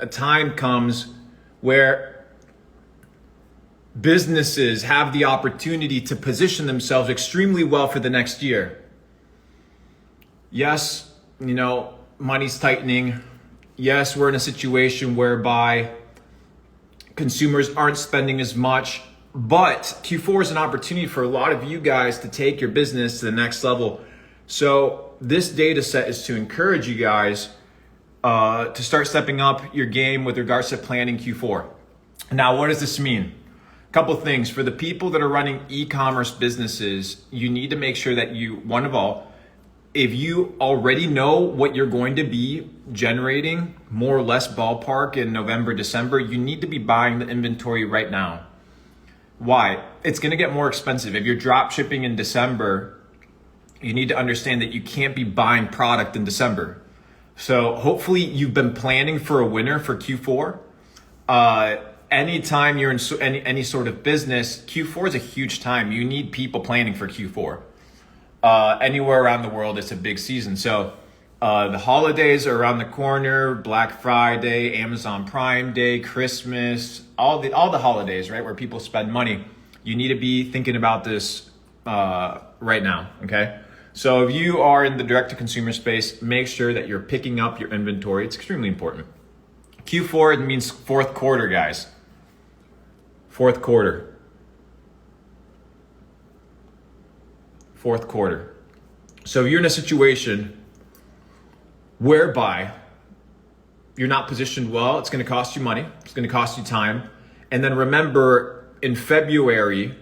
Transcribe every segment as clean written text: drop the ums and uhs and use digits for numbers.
a time comes where businesses have the opportunity to position themselves extremely well for the next year. Yes, money's tightening. Yes, we're in a situation whereby consumers aren't spending as much, but Q4 is an opportunity for a lot of you guys to take your business to the next level. So this data set is to encourage you guys to start stepping up your game with regards to planning Q4. Now, what does this mean? A couple things. For the people that are running e-commerce businesses, you need to make sure that one of all, if you already know what you're going to be generating, more or less ballpark in November, December, you need to be buying the inventory right now. Why? It's going to get more expensive. If you're drop shipping in December, you need to understand that you can't be buying product in December. So hopefully you've been planning for a winner for Q4. Anytime you're in any sort of business, Q4 is a huge time. You need people planning for Q4. Anywhere around the world, it's a big season. So the holidays are around the corner, Black Friday, Amazon Prime Day, Christmas, all the holidays, right, where people spend money. You need to be thinking about this right now, okay? So if you are in the direct-to-consumer space, make sure that you're picking up your inventory. It's extremely important. Q4, it means fourth quarter, guys. Fourth quarter. Fourth quarter. So if you're in a situation whereby you're not positioned well, it's going to cost you money. It's going to cost you time. And then remember, in February,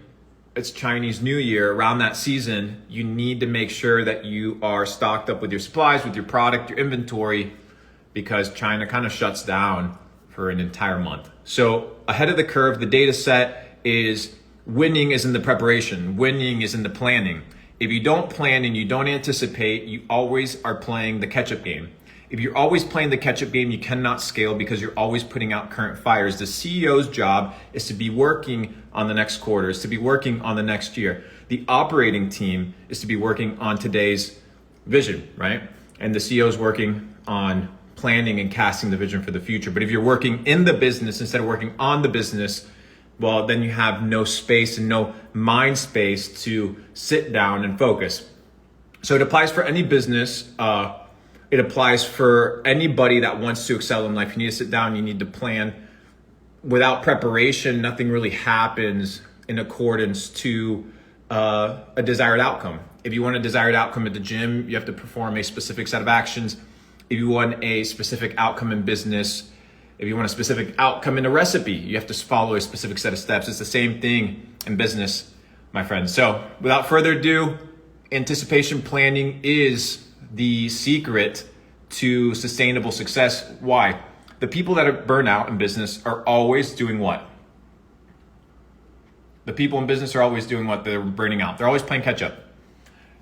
it's Chinese New Year. Around that season, you need to make sure that you are stocked up with your supplies, with your product, your inventory, because China kind of shuts down for an entire month. So ahead of the curve, the data set is winning is in the preparation. Winning is in the planning. If you don't plan and you don't anticipate, you always are playing the catch-up game. If you're always playing the catch-up game, you cannot scale because you're always putting out current fires. The CEO's job is to be working on the next quarter, is to be working on the next year. The operating team is to be working on today's vision, right? And the CEO is working on planning and casting the vision for the future. But if you're working in the business instead of working on the business, well, then you have no space and no mind space to sit down and focus. So it applies for any business. It applies for anybody that wants to excel in life. You need to sit down, you need to plan. Without preparation, nothing really happens in accordance to a desired outcome. If you want a desired outcome at the gym, you have to perform a specific set of actions. If you want a specific outcome in business, if you want a specific outcome in a recipe, you have to follow a specific set of steps. It's the same thing in business, my friends. So without further ado, anticipation planning is the secret to sustainable success. Why? The people that are burnt out in business are always doing what? The people in business are always doing what? They're burning out. They're always playing catch up.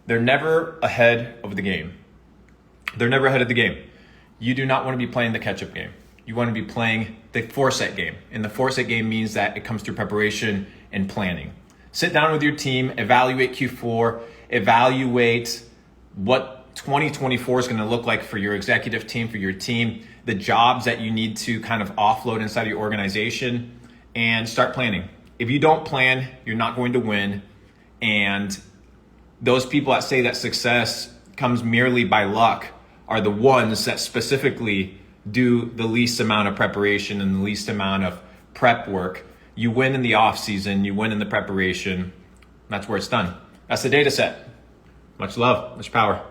They're never ahead of the game. They're never ahead of the game. You do not want to be playing the catch up game. You want to be playing the four-set game. And the four-set game means that it comes through preparation and planning. Sit down with your team, evaluate Q4, evaluate what 2024 is going to look like for your executive team, for your team, the jobs that you need to kind of offload inside of your organization, and start planning. If you don't plan, you're not going to win. And those people that say that success comes merely by luck are the ones that specifically do the least amount of preparation and the least amount of prep work. You win in the off season, you win in the preparation. That's where it's done. That's the data set. Much love, much power.